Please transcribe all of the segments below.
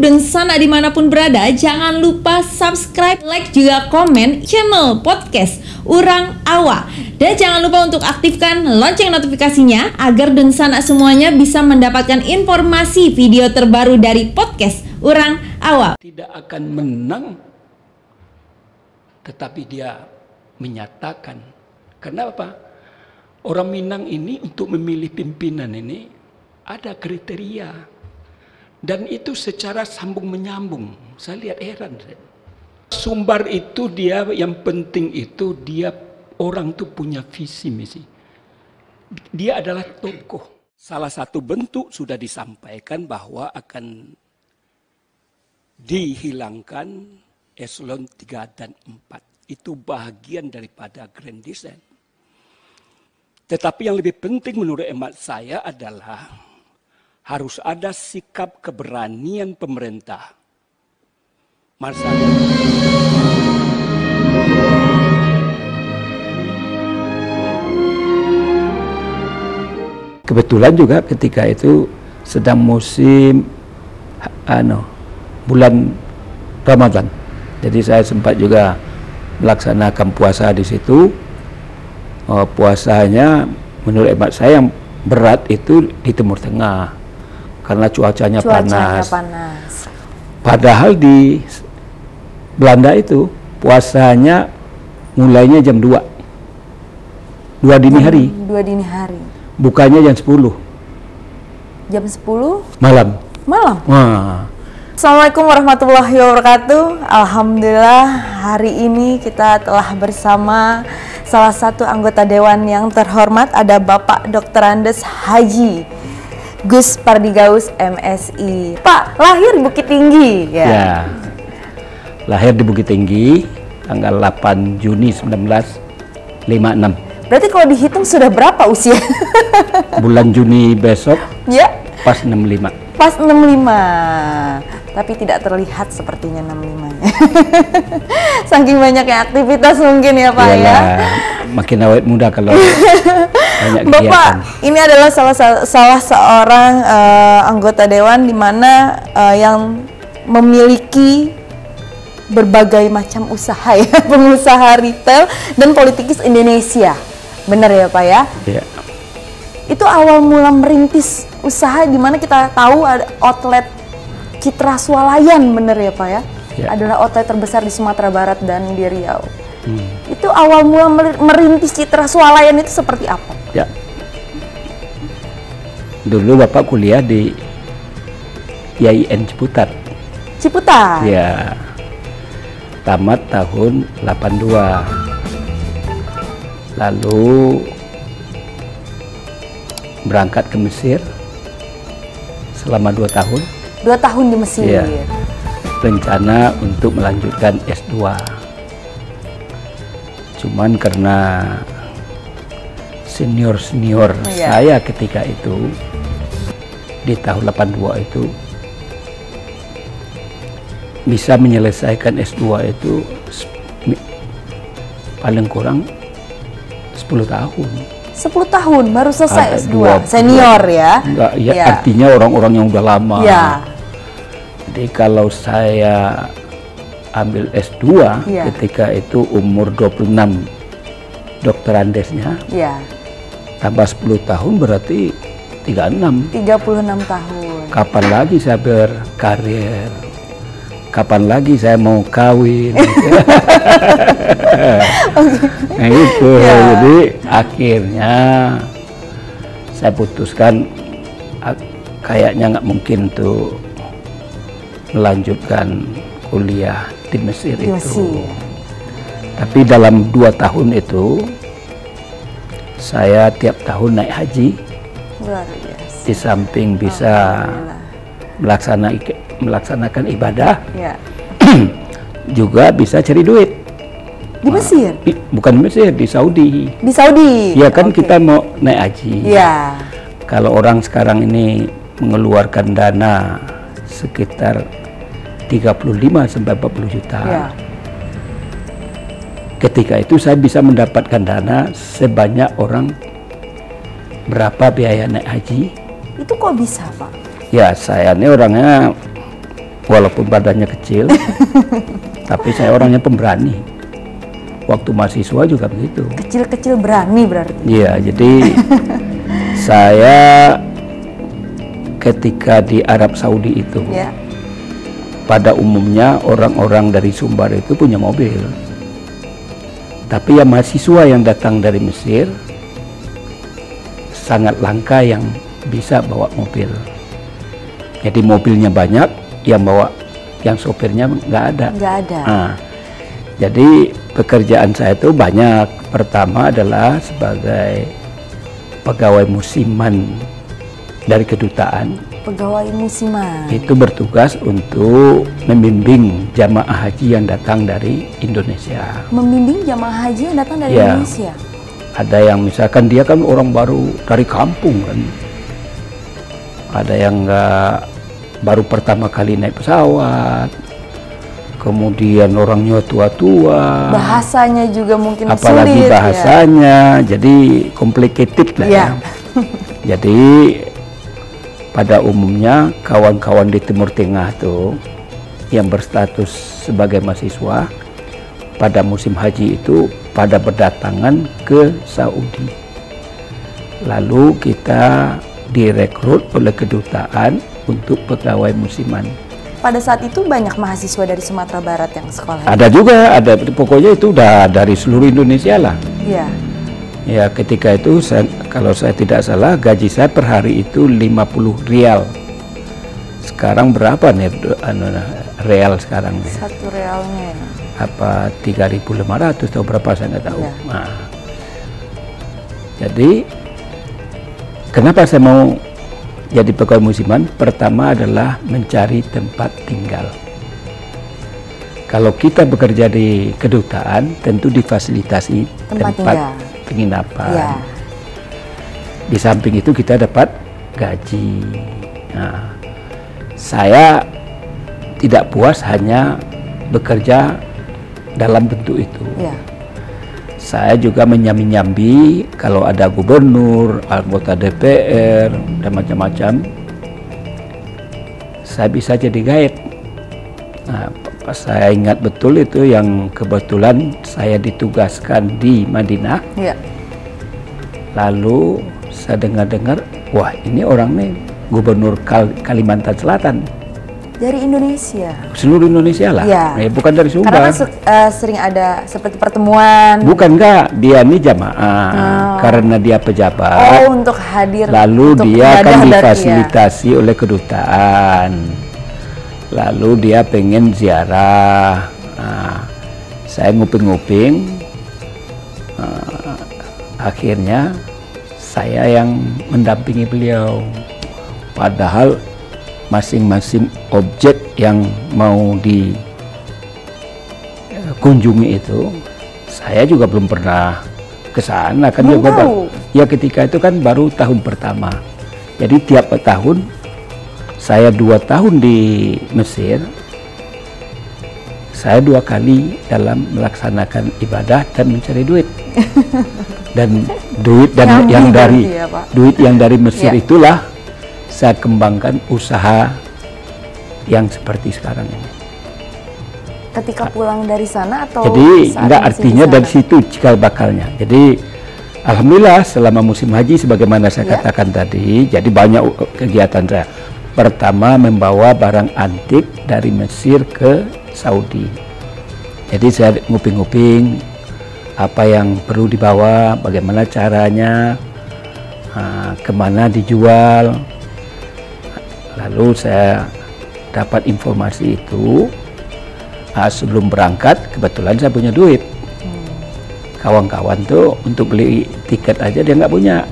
Densana dimanapun berada, jangan lupa subscribe, like, juga komen channel podcast Urang Awa. Dan jangan lupa untuk aktifkan lonceng notifikasinya agar Densana semuanya bisa mendapatkan informasi video terbaru dari podcast Urang Awa. Tidak akan menang, tetapi dia menyatakan. Kenapa? Orang Minang ini untuk memilih pimpinan ini ada kriteria. Dan itu secara sambung menyambung. Saya lihat heran. Sumbar itu dia, yang penting itu dia orang itu punya visi misi. Dia adalah tokoh. Salah satu bentuk sudah disampaikan bahwa akan dihilangkan eselon 3 dan 4. Itu bagian daripada grand design. Tetapi yang lebih penting menurut hemat saya adalah harus ada sikap keberanian pemerintah. Kebetulan juga ketika itu sedang musim bulan Ramadan. Jadi saya sempat juga melaksanakan puasa di situ. Puasanya menurut hemat saya yang berat itu di Timur Tengah. Karena cuacanya panas. Padahal di Belanda itu puasanya mulainya jam 2. 2 dini hari. 2 dini hari. Bukanya jam 10. Jam 10? Malam. Malam? Wah. Assalamualaikum warahmatullahi wabarakatuh. Alhamdulillah hari ini kita telah bersama salah satu anggota dewan yang terhormat, ada Bapak Dr. Andes Haji Gus Pardigaus MSI. Pak, lahir di Bukit Tinggi ya? Lahir di Bukit Tinggi tanggal 8 Juni 1956. Berarti kalau dihitung sudah berapa usia? Bulan Juni besok ya? Pas 65. Pas 65. Tapi tidak terlihat sepertinya 65-nya. Saking banyaknya aktivitas mungkin ya Pak. Yalah, ya. Makin awet muda kalau banyak kegiatan. Bapak, ini adalah salah seorang anggota dewan di mana yang memiliki berbagai macam usaha ya, pengusaha retail dan politikus Indonesia. Benar ya Pak ya? Iya. Itu awal mula merintis usaha di mana kita tahu ada outlet Citra Swalayan, bener ya Pak ya? Ya. Adalah outlet terbesar di Sumatera Barat dan di Riau. Itu awal mula merintis Citra Swalayan itu seperti apa? Ya. Dulu Bapak kuliah di IAIN Ciputat. Ciputat? Ya. Tamat tahun 82. Lalu berangkat ke Mesir selama 2 tahun. 2 tahun di Mesir. Ya. Rencana untuk melanjutkan S2. Cuman karena senior-senior saya ketika itu di tahun 82 itu bisa menyelesaikan S2 itu paling kurang 10 tahun. 10 tahun baru selesai S2. Senior ya? Enggak, ya, artinya orang-orang yang udah lama. Ya. Jadi kalau saya ambil S2 ketika itu umur 26 Dr. Andesnya, tambah 10 tahun berarti 36 tahun. Kapan lagi saya berkarir? Kapan lagi saya mau kawin? Nah itu, jadi akhirnya saya putuskan kayaknya nggak mungkin tuh melanjutkan kuliah di Mesir itu. Tapi dalam 2 tahun itu saya tiap tahun naik haji Luar biasa. Di samping bisa melaksanakan ibadah, Ya. juga bisa cari duit. Di Mesir? Bukan di Mesir, di Saudi. Di Saudi? Ya kan Oke. kita mau naik haji. Ya. Kalau orang sekarang ini mengeluarkan dana sekitar 35 sampai 40 juta. Ya. Ketika itu saya bisa mendapatkan dana sebanyak orang berapa biaya naik haji. Itu kok bisa, Pak? Ya saya ini orangnya walaupun badannya kecil, tapi saya orangnya pemberani. Waktu mahasiswa juga begitu. Kecil-kecil berani berarti? Iya, jadi saya ketika di Arab Saudi itu, Ya. pada umumnya orang-orang dari Sumbar itu punya mobil. Tapi yang mahasiswa yang datang dari Mesir sangat langka yang bisa bawa mobil. Jadi mobilnya banyak, yang sopirnya nggak ada. Nggak ada. Nah, jadi pekerjaan saya itu banyak. Pertama adalah sebagai pegawai musiman dari kedutaan. Pegawai musiman. Itu bertugas untuk membimbing jamaah haji yang datang dari Indonesia. Membimbing jamaah haji yang datang dari Ya. Indonesia. Ada yang misalkan dia kan orang baru dari kampung kan. Ada yang baru pertama kali naik pesawat. Kemudian orangnya tua-tua. Bahasanya juga mungkin Apalagi sulit. bahasanya, jadi complicated lah ya. Jadi pada umumnya kawan-kawan di Timur Tengah tuh yang berstatus sebagai mahasiswa pada musim haji itu pada berdatangan ke Saudi. Lalu kita direkrut oleh kedutaan untuk pegawai musiman. Pada saat itu banyak mahasiswa dari Sumatera Barat yang sekolah. Ada juga, ada pokoknya itu udah dari seluruh Indonesia lah. Iya. Ya ketika itu kalau saya tidak salah gaji saya per hari itu 50 rial. Sekarang berapa nih real sekarang nih? Satu realnya ya. Apa 3.500 atau berapa saya nggak tahu. Ya. Nah, jadi kenapa saya mau jadi pegawai musiman? Pertama adalah mencari tempat tinggal. Kalau kita bekerja di kedutaan, tentu difasilitasi tempat penginapan. Ya. Di samping itu kita dapat gaji. Nah, saya tidak puas hanya bekerja dalam bentuk itu. Ya. Saya juga menyambi-nyambi kalau ada gubernur, anggota DPR, dan macam-macam. Saya bisa jadi guide. Nah, pas saya ingat betul itu yang kebetulan saya ditugaskan di Madinah. Ya. Lalu saya dengar-dengar, wah ini orang nih gubernur Kalimantan Selatan. Dari Indonesia. Seluruh Indonesia lah. Ya. Bukan dari Sumbar. Karena kan sering ada seperti pertemuan. Bukan enggak, dia ini jamaah karena dia pejabat. Oh, untuk hadir. Lalu untuk dia akan ibadah difasilitasi oleh kedutaan. Lalu dia pengen ziarah. Nah, saya nguping-nguping. Akhirnya saya yang mendampingi beliau. Padahal masing-masing objek yang mau dikunjungi itu saya juga belum pernah ke sana kan. Ya ketika itu kan baru tahun pertama, jadi tiap tahun saya 2 tahun di Mesir, saya 2 kali dalam melaksanakan ibadah dan mencari duit. Dan duit yang dari ya, Pak? duit yang dari Mesir Ya. itulah saya kembangkan usaha yang seperti sekarang ini. Ketika pulang dari sana atau Jadi saat enggak masih artinya di dari sana? situ cikal bakalnya. Jadi alhamdulillah selama musim haji sebagaimana saya Ya. katakan tadi, jadi banyak kegiatan saya. Pertama membawa barang antik dari Mesir ke Saudi. Jadi saya nguping-nguping apa yang perlu dibawa, bagaimana caranya, kemana dijual. Lalu saya dapat informasi itu. Sebelum berangkat kebetulan saya punya duit. Kawan-kawan tuh untuk beli tiket aja dia nggak punya.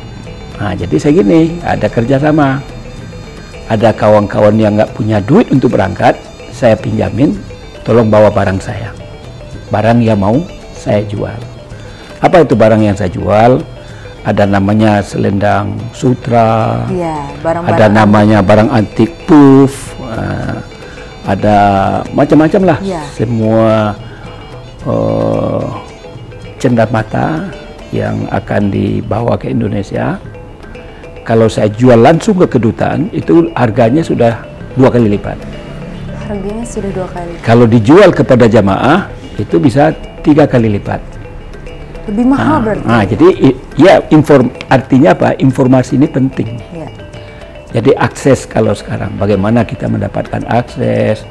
Nah, jadi saya gini, ada kerjasama. Ada kawan-kawan yang nggak punya duit untuk berangkat, saya pinjamin, tolong bawa barang saya. Barang yang mau saya jual. Apa itu barang yang saya jual? Ada namanya selendang sutra, Iya, ada barang-barang namanya barang antik puff, ada macam-macam lah. Iya. Semua cenderamata yang akan dibawa ke Indonesia. Kalau saya jual langsung ke kedutaan, itu harganya sudah 2 kali lipat. harganya sudah 2 kali. Kalau dijual kepada jamaah, itu bisa 3 kali lipat. Lebih mahal berarti. Nah, jadi ya artinya apa? Informasi ini penting. Ya. Jadi akses kalau sekarang, bagaimana kita mendapatkan akses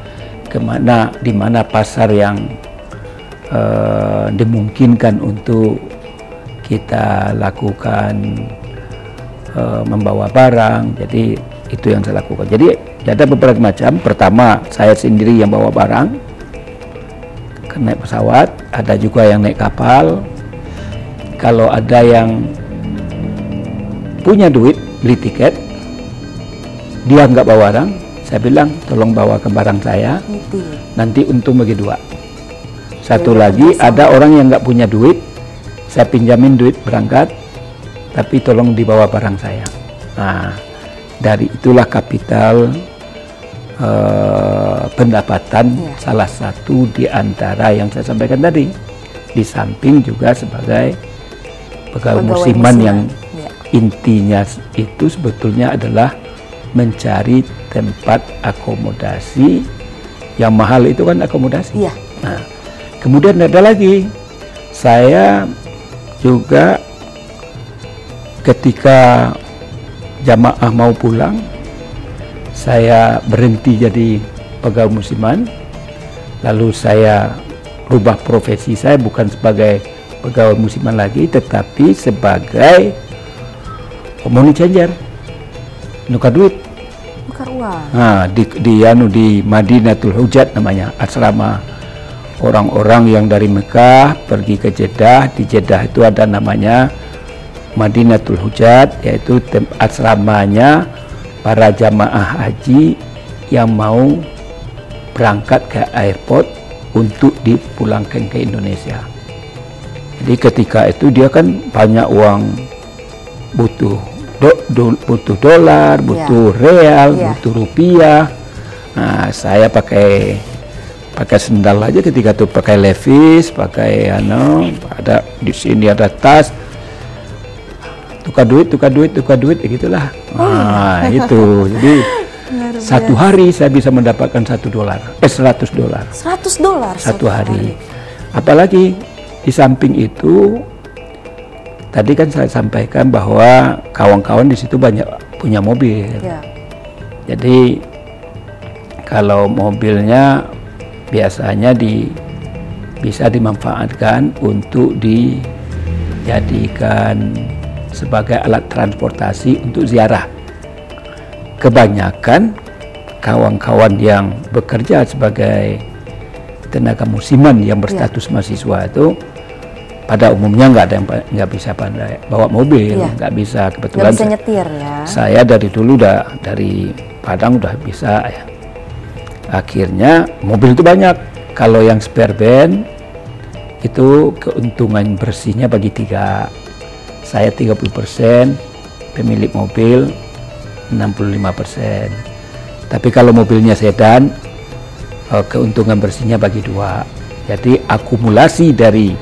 kemana, di mana pasar yang dimungkinkan untuk kita lakukan membawa barang. Jadi itu yang saya lakukan. Jadi ada beberapa macam. Pertama, saya sendiri yang bawa barang, naik pesawat, ada juga yang naik kapal. Kalau ada yang punya duit beli tiket, dia nggak bawa barang, saya bilang tolong bawa ke barang saya, nanti untung bagi 2. Satu lagi, ada orang yang nggak punya duit, saya pinjamin duit berangkat, tapi tolong dibawa barang saya. Nah, dari itulah kapital pendapatan salah satu di antara yang saya sampaikan tadi. Di samping juga sebagai pegawai musiman yang intinya itu sebetulnya adalah mencari tempat akomodasi. Yang mahal itu kan akomodasi. Iya. Nah, kemudian ada lagi, saya juga ketika jamaah mau pulang, saya berhenti jadi pegawai musiman, lalu saya rubah profesi saya, bukan sebagai pegawai musiman lagi, tetapi sebagai money changer, nukar duit. Nukar uang. Nah, di Madinatul Hujat namanya, asrama orang-orang yang dari Mekah pergi ke Jeddah. Di Jeddah itu ada namanya Madinatul Hujat, yaitu asramanya para jamaah haji yang mau berangkat ke airport untuk dipulangkan ke Indonesia. Jadi ketika itu dia kan banyak uang, butuh dolar, butuh real, butuh rupiah. Nah, saya pakai sendal aja ketika itu, pakai Levi's, pakai ada di sini ada tas, tukar duit, gitulah. Nah, itu. Jadi satu hari saya bisa mendapatkan $100. $100 satu hari. Apalagi di samping itu, tadi kan saya sampaikan bahwa kawan-kawan di situ banyak punya mobil. Ya. Jadi kalau mobilnya biasanya bisa dimanfaatkan untuk dijadikan sebagai alat transportasi untuk ziarah. Kebanyakan kawan-kawan yang bekerja sebagai tenaga musiman yang berstatus mahasiswa itu pada umumnya nggak bisa pandai bawa mobil, nggak bisa. Kebetulan nggak bisa nyetir ya. Saya dari dulu dari Padang udah bisa ya. Akhirnya mobil itu banyak. Kalau yang spare ban itu keuntungan bersihnya bagi 3. Saya 30%, pemilik mobil 65%. Tapi kalau mobilnya sedan, keuntungan bersihnya bagi 2. Jadi akumulasi dari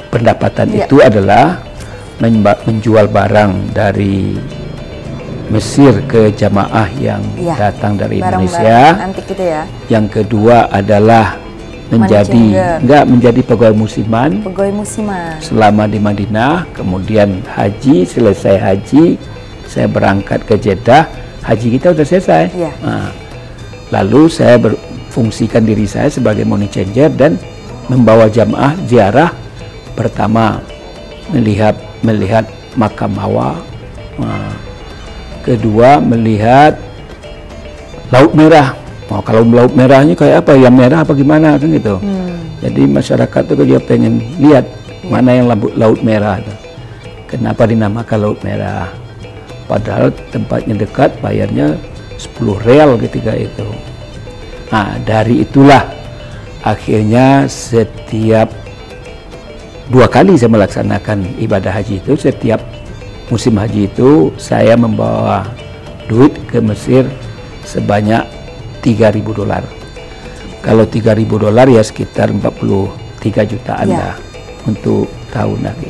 pendapatan itu adalah menjual barang dari Mesir ke jamaah yang datang dari Indonesia. Antik gitu ya. Yang kedua adalah menjadi pegawai musiman. Pegawai musiman. Selama di Madinah, kemudian haji, selesai haji, saya berangkat ke Jeddah, haji kita udah selesai. Nah, lalu saya berfungsikan diri saya sebagai money changer dan membawa jamaah ziarah. Pertama melihat makam Hawa, kedua melihat Laut Merah. Kalau Laut Merahnya kayak apa, yang merah apa gimana kan gitu. Jadi masyarakat tuh dia pengen lihat mana yang Laut Merah itu. Kenapa dinamakan Laut Merah. padahal tempatnya dekat, bayarnya 10 real ketika itu. Nah, dari itulah akhirnya setiap 2 kali saya melaksanakan ibadah haji itu. Setiap musim haji itu saya membawa duit ke Mesir sebanyak $3.000. Kalau $3.000 ya sekitar 43 jutaan lah untuk tahun lagi.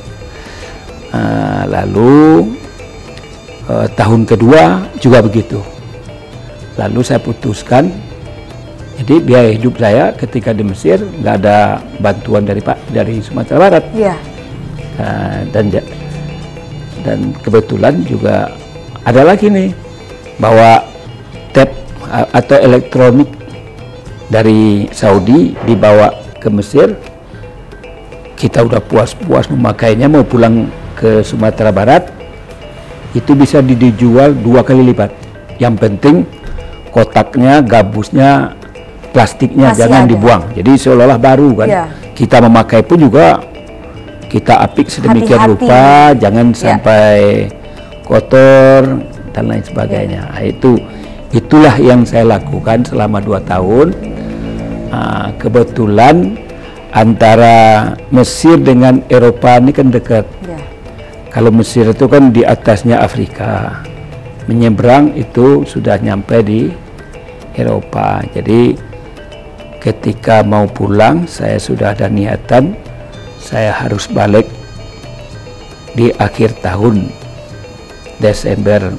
Lalu tahun kedua juga begitu. Lalu saya putuskan, jadi biaya hidup saya ketika di Mesir nggak ada bantuan dari Sumatera Barat. Iya. Dan kebetulan juga ada lagi nih, bawa tap atau elektronik dari Saudi dibawa ke Mesir. Kita udah puas-puas memakainya, mau pulang ke Sumatera Barat itu bisa dijual 2 kali lipat. Yang penting kotaknya, gabusnya, plastiknya masih jangan ada. dibuang. Jadi seolah-olah baru kan. Iya. Kita memakai pun juga kita apik sedemikian Hati-hati. rupa, jangan sampai kotor dan lain sebagainya. Nah, itulah yang saya lakukan selama 2 tahun. Kebetulan antara Mesir dengan Eropa ini kan dekat. Ya. Kalau Mesir itu kan di atasnya Afrika, menyeberang itu sudah nyampe di Eropa. Jadi ketika mau pulang, saya sudah ada niatan, saya harus balik di akhir tahun Desember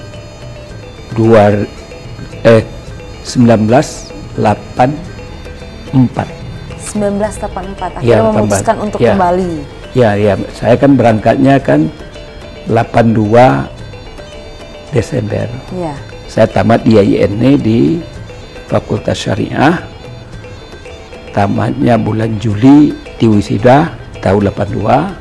1984. 1984 akhirnya Ya, memutuskan untuk ya. kembali. Ya, saya kan berangkatnya kan 82 Desember. Iya. Saya tamat di IAIN di Fakultas Syariah. Tamatnya bulan Juli, di wisuda tahun 82,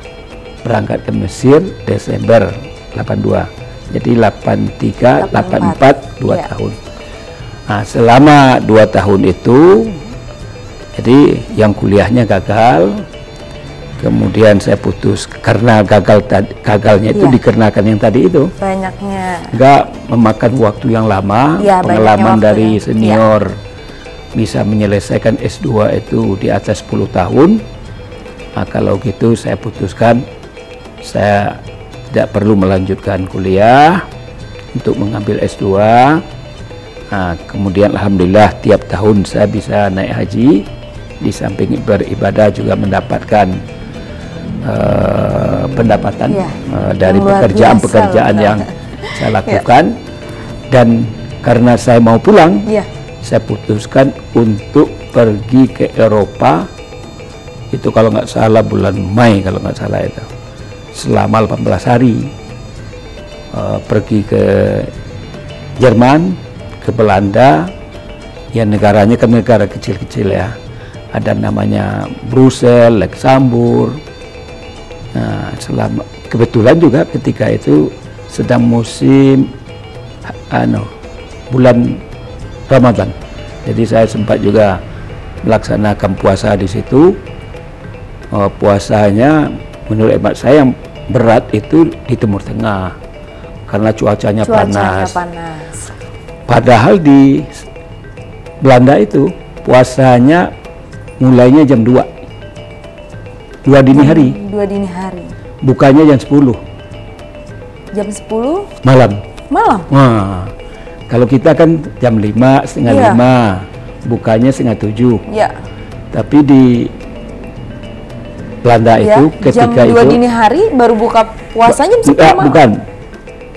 berangkat ke Mesir Desember 82. Jadi 83, 84, 2 Ya. tahun. Nah, selama 2 tahun itu, jadi yang kuliahnya gagal, kemudian saya putus karena gagalnya itu Ya. dikarenakan yang tadi itu. Banyaknya. Nggak memakan waktu yang lama, Ya, pengalaman banyaknya waktu dari ya. senior bisa menyelesaikan S2 itu di atas 10 tahun. Nah, kalau gitu saya putuskan saya tidak perlu melanjutkan kuliah untuk mengambil S2. Nah, kemudian alhamdulillah tiap tahun saya bisa naik haji, di samping beribadah juga mendapatkan pendapatan Ya, dari yang luar pekerjaan-pekerjaan biasa, yang saya lakukan. Dan karena saya mau pulang, Iya. saya putuskan untuk pergi ke Eropa. Itu kalau nggak salah bulan Mei, kalau nggak salah itu, selama 18 hari pergi ke Jerman, ke Belanda, ya negaranya kan negara kecil-kecil ya, ada namanya Brussels, Luxembourg. Nah, kebetulan juga ketika itu sedang musim bulan Ramadan, jadi saya sempat juga melaksanakan puasa di situ. Puasanya menurut hemat saya yang berat itu di Timur Tengah karena cuacanya panas. Padahal di Belanda itu puasanya mulainya jam 2 dini hari. 2 dini hari. Bukanya jam 10 Jam 10 malam. malam. Nah, kalau kita kan jam 5, setengah Iya. 5, bukanya setengah 7. Ya. Tapi di Belanda Ya. itu Jam ketika 2 itu dini hari baru buka puasanya jam 10 malam. bukan.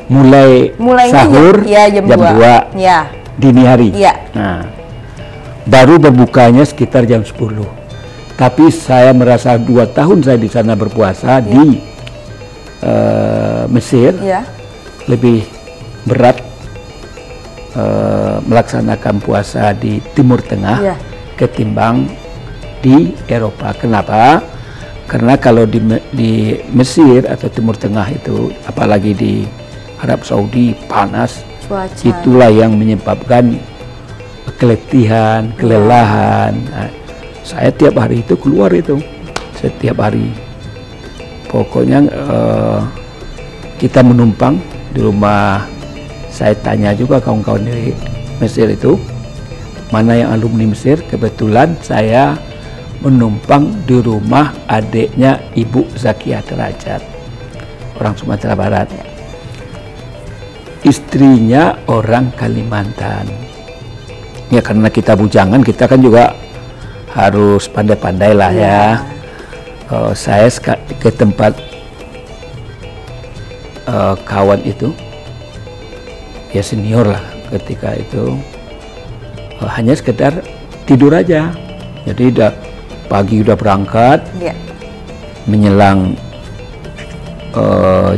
Mulainya Sahur jam 2. Ya. dini hari. Iya. Nah, baru berbukanya sekitar jam 10. Tapi saya merasa 2 tahun saya di sana berpuasa di Mesir, lebih berat melaksanakan puasa di Timur Tengah ketimbang di Eropa. Kenapa? Karena kalau di Mesir atau Timur Tengah itu, apalagi di Arab Saudi, panas. Cuaca. Itulah yang menyebabkan keletihan, kelelahan. Nah, saya tiap hari itu keluar itu, setiap hari. Pokoknya kita menumpang di rumah Saya tanya juga kawan-kawan di Mesir itu, mana yang alumni Mesir. Kebetulan saya menumpang di rumah adiknya Ibu Zakiah Derajat, orang Sumatera Barat. Istrinya orang Kalimantan. Ya karena kita bujangan, kita kan juga harus pandai-pandai lah ya. Saya ke tempat kawan itu, ya senior lah ketika itu, hanya sekedar tidur aja. Jadi pagi udah berangkat, menjelang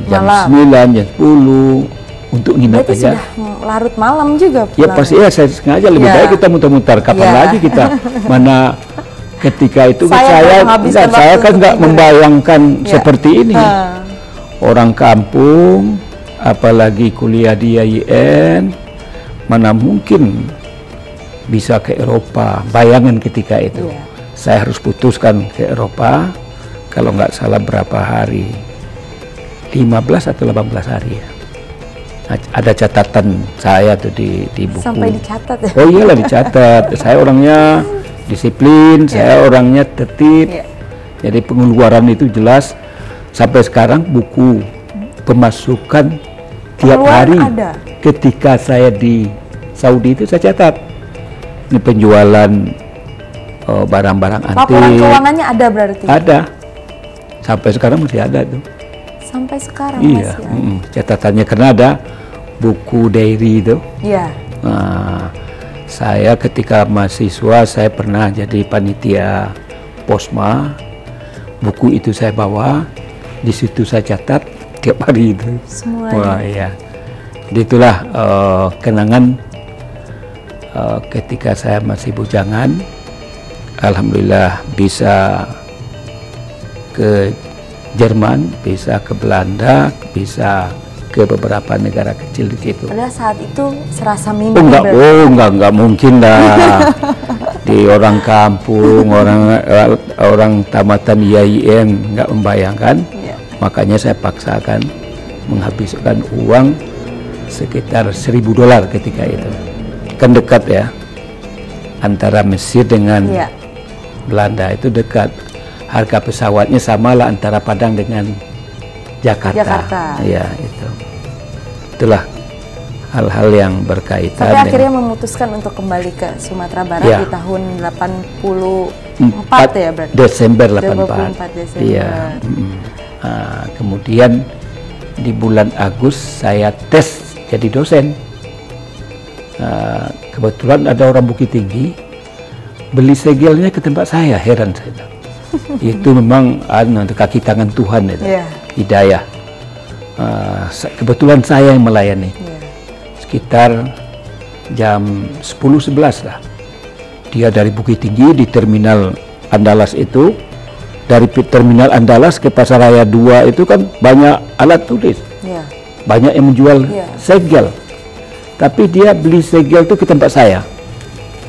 jam 9, jam 10 untuk nginep berarti aja. Sudah larut malam juga pulang. Ya pasti ya, saya sengaja lebih baik kita muter-muter. Kapan lagi kita mana ketika itu saya kan nggak membayangkan seperti ini. Orang kampung, apalagi kuliah di IAIN, mana mungkin bisa ke Eropa. Bayangan ketika itu, saya harus putuskan ke Eropa, kalau nggak salah berapa hari, 15 atau 18 hari ya. Ada catatan saya tuh di buku. Sampai dicatat ya? Oh iyalah dicatat. Saya orangnya disiplin, saya orangnya tertib. Jadi pengeluaran itu jelas. Sampai sekarang buku pemasukan tiap hari ada. Ketika saya di Saudi itu saya catat. Ini penjualan barang-barang antik. Laporan keuangannya ada berarti? Ada. Sampai sekarang masih ada tuh. Sampai sekarang iya, masih ada. Catatannya karena ada buku diary itu. Iya. Nah, saya ketika mahasiswa saya pernah jadi panitia Posma. Buku itu saya bawa, di situ saya catat tiap hari itu. Semuanya. Wah iya. Jadi itulah kenangan ketika saya masih bujangan. Alhamdulillah bisa ke Jerman, bisa ke Belanda, bisa ke beberapa negara kecil di situ. Pada saat itu serasa mimpi. Enggak mungkin lah. Di orang kampung, orang tamatan IAIN nggak membayangkan. Makanya saya paksakan menghabiskan uang sekitar $1.000 ketika itu. Kan dekat ya, antara Mesir dengan Belanda itu dekat. Harga pesawatnya sama lah antara Padang dengan Jakarta. Ya itu. Itulah hal-hal yang berkaitan. Sampai akhirnya memutuskan untuk kembali ke Sumatera Barat di tahun 84 ya berarti. Desember 84. Desember. Iya. Kemudian di bulan Agustus saya tes jadi dosen. Kebetulan ada orang Bukit Tinggi beli segelnya ke tempat saya, heran saya. Itu memang kaki tangan Tuhan itu, hidayah. Kebetulan saya yang melayani. Sekitar jam 10-11 lah. Dia dari Bukit Tinggi di terminal Andalas itu, dari terminal Andalas ke Pasaraya 2 itu kan banyak alat tulis, banyak yang menjual segel. Tapi dia beli segel itu ke tempat saya.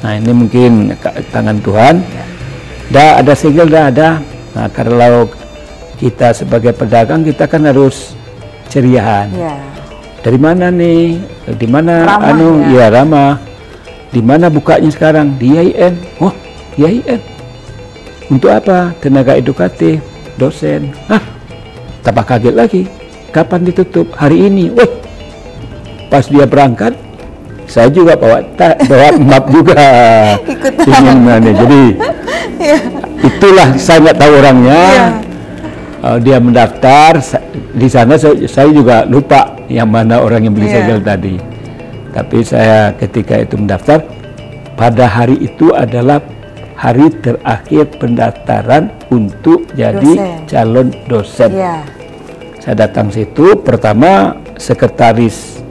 Nah ini mungkin tangan Tuhan. Dah ada segel, dah ada. Nah kalau kita sebagai pedagang kita kan harus ceriaan. Dari mana nih? Di mana? Ramah. Di mana bukanya sekarang? Di IAIN. Oh, di IAIN. Untuk apa? Tenaga edukatif, dosen. Tambah kaget lagi. Kapan ditutup? Hari ini. Wih, pas dia berangkat, saya juga bawa map juga. Jadi itulah saya nggak tahu orangnya. Dia mendaftar di sana. Saya juga lupa yang mana orang yang beli segel tadi. Tapi saya ketika itu mendaftar, pada hari itu adalah hari terakhir pendaftaran untuk jadi calon dosen. Saya datang situ, pertama sekretaris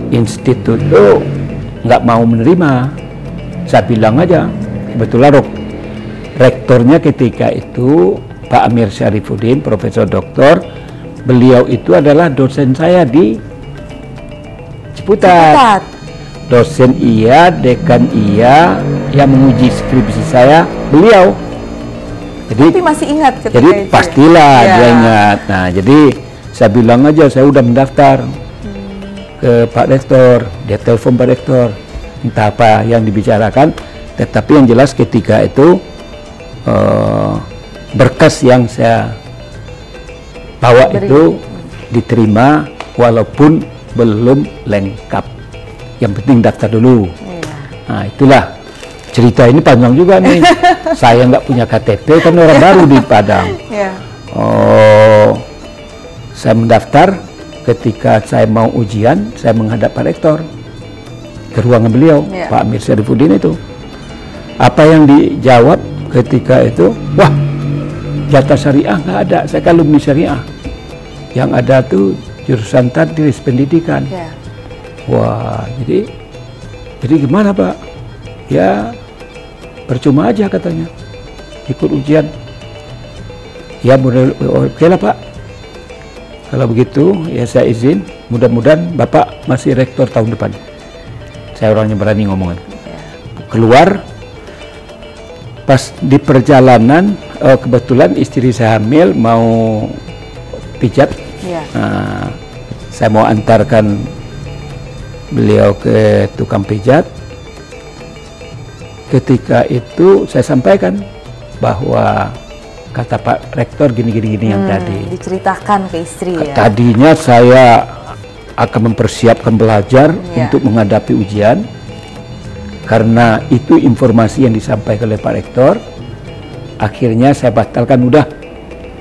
institut itu nggak mau menerima. Saya bilang aja, kebetulan rektornya ketika itu Pak Amir Syarifuddin, Profesor Doktor, beliau itu adalah dosen saya di Ciputat. Dosen iya, dekan iya, yang menguji skripsi saya beliau. Jadi masih ingat ketika jadi itu. Pastilah dia ingat. Nah jadi saya bilang aja saya udah mendaftar. ke Pak Rektor, dia telepon Pak Rektor, entah apa yang dibicarakan, tetapi yang jelas ketika itu berkas yang saya bawa itu diterima walaupun belum lengkap. Yang penting daftar dulu. Nah, itulah cerita ini panjang juga nih. Saya nggak punya KTP, kan orang baru di Padang. Saya mendaftar. Ketika saya mau ujian, saya menghadap Pak Rektor ke ruangan beliau, Pak Amir Syarifuddin itu. Apa yang dijawab ketika itu? Wah, jatah syariah nggak ada. Saya kan alumni syariah. Yang ada tuh jurusan tadris pendidikan. Wah, jadi gimana Pak? Ya percuma aja katanya ikut ujian. Ya oke lah Pak, kalau begitu ya saya izin, mudah-mudahan Bapak masih rektor tahun depan. Saya orangnya berani ngomongin. Keluar, pas di perjalanan kebetulan istri saya hamil, mau pijat. Saya mau antarkan beliau ke tukang pijat. Ketika itu saya sampaikan bahwa kata Pak Rektor gini yang tadi. Diceritakan ke istri ya. Tadinya saya akan mempersiapkan belajar untuk menghadapi ujian, karena itu informasi yang disampaikan oleh Pak Rektor. Akhirnya saya batalkan, udah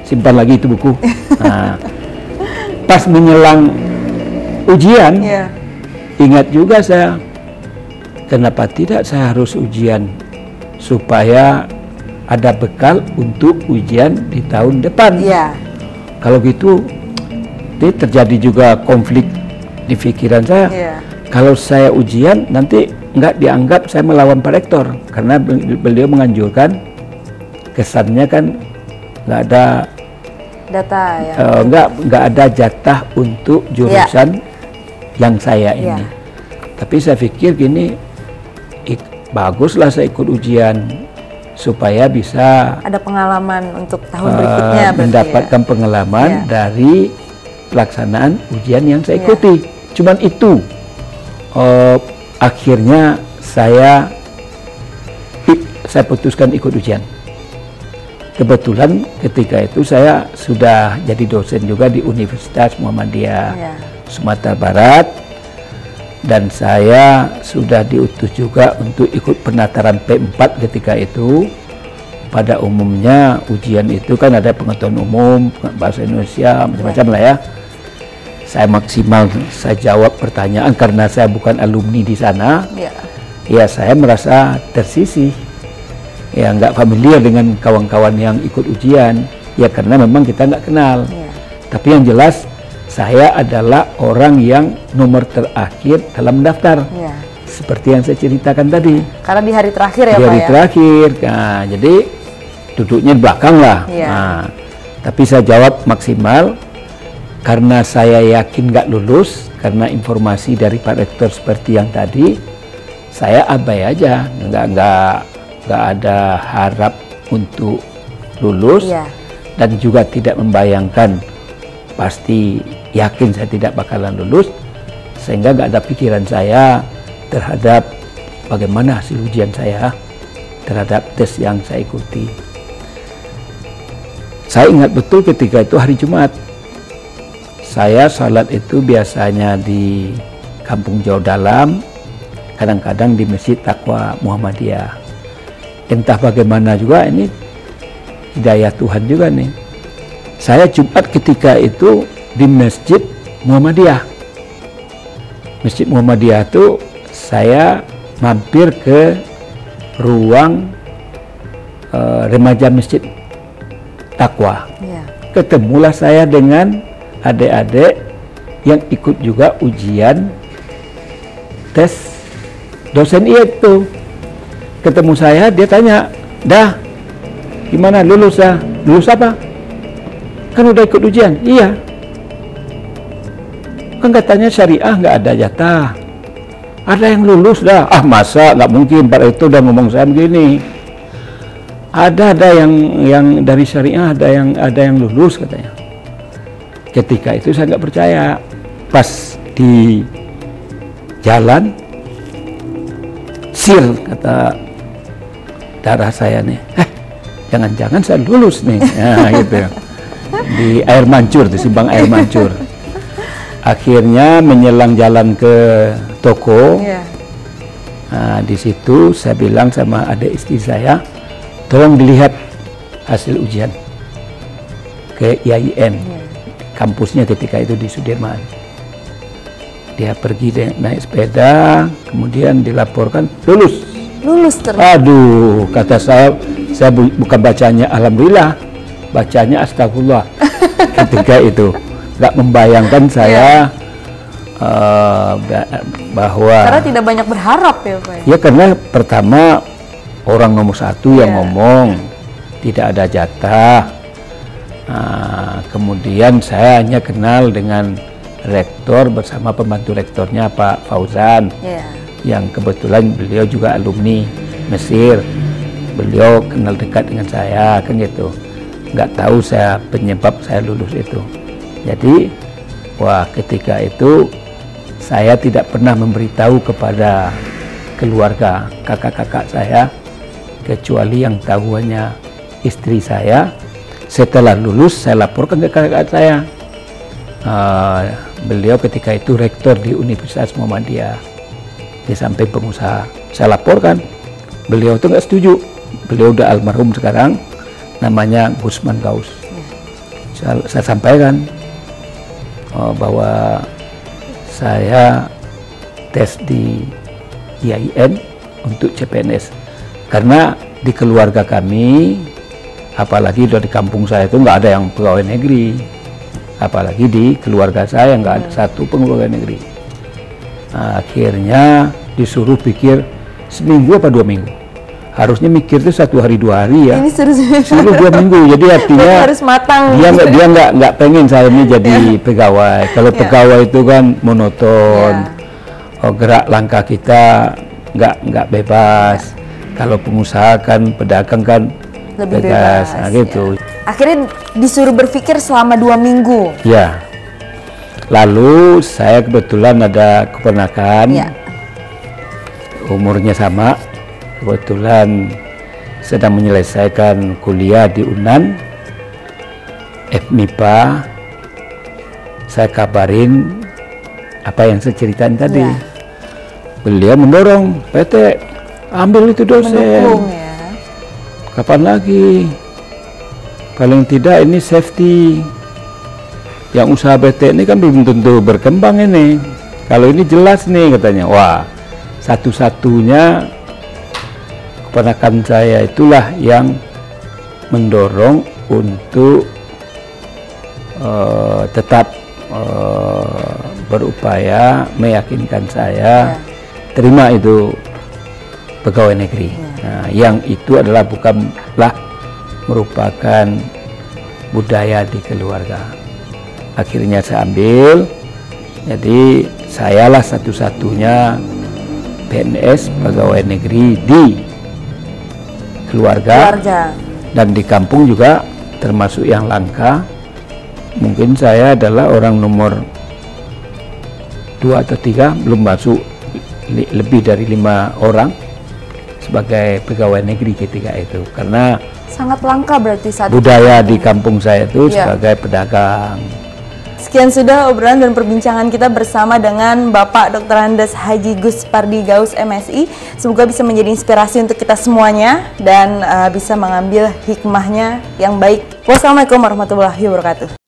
simpan lagi itu buku. Nah, pas menjelang ujian, ingat juga saya, kenapa tidak saya harus ujian supaya ada bekal untuk ujian di tahun depan. Kalau gitu, terjadi juga konflik di pikiran saya. Kalau saya ujian nanti nggak dianggap saya melawan Pak Rektor, karena beliau menganjurkan, kesannya kan nggak ada data ya. Nggak ada jatah untuk jurusan yang saya ini. Tapi saya pikir gini, baguslah saya ikut ujian supaya bisa ada pengalaman untuk tahun berikutnya, mendapatkan pengalaman dari pelaksanaan ujian yang saya ikuti. Cuman itu akhirnya saya putuskan ikut ujian. Kebetulan ketika itu saya sudah jadi dosen juga di Universitas Muhammadiyah Sumatera Barat, dan saya sudah diutus juga untuk ikut penataran P4 ketika itu. Pada umumnya ujian itu kan ada pengetahuan umum, bahasa Indonesia, macam-macam lah ya. Saya maksimal saya jawab pertanyaan karena saya bukan alumni di sana. Ya saya merasa tersisih, ya nggak familiar dengan kawan-kawan yang ikut ujian, ya karena memang kita nggak kenal. Tapi yang jelas saya adalah orang yang nomor terakhir dalam mendaftar, seperti yang saya ceritakan tadi. Karena di hari terakhir ya Pak ya? Di hari terakhir, nah, jadi duduknya di belakang lah. Nah, tapi saya jawab maksimal, karena saya yakin nggak lulus, karena informasi dari Pak Rektor seperti yang tadi, saya abai aja, nggak ada harap untuk lulus, dan juga tidak membayangkan, pasti yakin saya tidak bakalan lulus, sehingga nggak ada pikiran saya terhadap bagaimana hasil ujian saya terhadap tes yang saya ikuti. Saya ingat betul ketika itu hari Jumat, saya sholat itu biasanya di Kampung Jawa Dalam, kadang-kadang di Masjid Taqwa Muhammadiyah. Entah bagaimana juga, ini hidayah Tuhan juga nih. Saya Jumat ketika itu di Masjid Muhammadiyah. Masjid Muhammadiyah itu saya mampir ke ruang remaja Masjid Taqwa. Ketemulah saya dengan adik-adik yang ikut juga ujian tes dosen itu. Ketemu saya, dia tanya, "Dah, gimana lulus ya? Lulus apa? Kan udah ikut ujian." "Iya." "Kan katanya syariah nggak ada jatah. Ada yang lulus dah." "Ah masa, nggak mungkin, Pak itu udah ngomong saya begini. Ada yang dari syariah, ada yang lulus," katanya. Ketika itu saya nggak percaya. Pas di jalan, sir kata darah saya nih, jangan-jangan saya lulus nih, nah, gitu. Di air mancur, di simpang air mancur. Akhirnya menyelang jalan ke toko. Nah, di situ saya bilang sama adik istri saya, tolong dilihat hasil ujian ke IAIN, kampusnya ketika itu di Sudirman. Dia pergi naik sepeda, kemudian dilaporkan lulus. Lulus ternyata. Aduh, kata saya bukan bacanya alhamdulillah, bacanya astagfirullah. Ketika itu nggak membayangkan saya bahwa Karena tidak banyak berharap ya Pak. Ya karena pertama orang nomor satu yang ngomong tidak ada jatah. Kemudian saya hanya kenal dengan rektor bersama pembantu rektornya Pak Fauzan, yang kebetulan beliau juga alumni Mesir. Beliau kenal dekat dengan saya, kan gitu. Nggak tahu saya penyebab saya lulus itu. Jadi, wah ketika itu saya tidak pernah memberitahu kepada keluarga kakak-kakak saya, kecuali yang tahu hanya istri saya. Setelah lulus saya laporkan ke kakak saya. Beliau ketika itu rektor di Universitas Muhammadiyah, di samping pengusaha. Saya laporkan, beliau itu nggak setuju. Beliau udah almarhum sekarang, namanya Gusman Gaus. Saya sampaikan bahwa saya tes di IAIN untuk CPNS, karena di keluarga kami, apalagi di kampung saya itu nggak ada yang pegawai negeri, apalagi di keluarga saya nggak ada satu pegawai negeri. Akhirnya disuruh pikir seminggu apa 2 minggu. Harusnya mikir itu 1 hari 2 hari ya. Ini suruh 2 minggu. Jadi artinya harus matang. Dia nggak pengen saya ini jadi pegawai. Kalau pegawai itu kan monoton. Gerak langkah kita nggak bebas. Kalau pengusaha kan, pedagang kan lebih bebas. Nah, gitu. Akhirnya disuruh berpikir selama 2 minggu. Ya. Lalu saya kebetulan ada keponakan. Umurnya sama. Kebetulan sedang menyelesaikan kuliah di UNAN, FMIPA. Saya kabarin apa yang saya ceritain tadi. Beliau mendorong, PT ambil itu dosen. Mendukung, Kapan lagi? Paling tidak ini safety. Yang usaha PT ini kan belum tentu berkembang ini. Kalau ini jelas nih katanya. Wah, satu-satunya keponakan saya itulah yang mendorong untuk tetap berupaya meyakinkan saya terima itu pegawai negeri. Nah, yang itu adalah bukanlah merupakan budaya di keluarga. Akhirnya saya ambil, jadi sayalah satu-satunya PNS pegawai negeri di keluarga, dan di kampung juga termasuk yang langka. Mungkin saya adalah orang nomor 2 atau 3, belum masuk lebih dari 5 orang sebagai pegawai negeri ketika itu, karena sangat langka berarti saat budaya di kampung saya itu sebagai pedagang. Sekian sudah obrolan dan perbincangan kita bersama dengan Bapak Dr. Andes Haji Gus Pardi Gaus MSI. Semoga bisa menjadi inspirasi untuk kita semuanya dan bisa mengambil hikmahnya yang baik. Wassalamualaikum warahmatullahi wabarakatuh.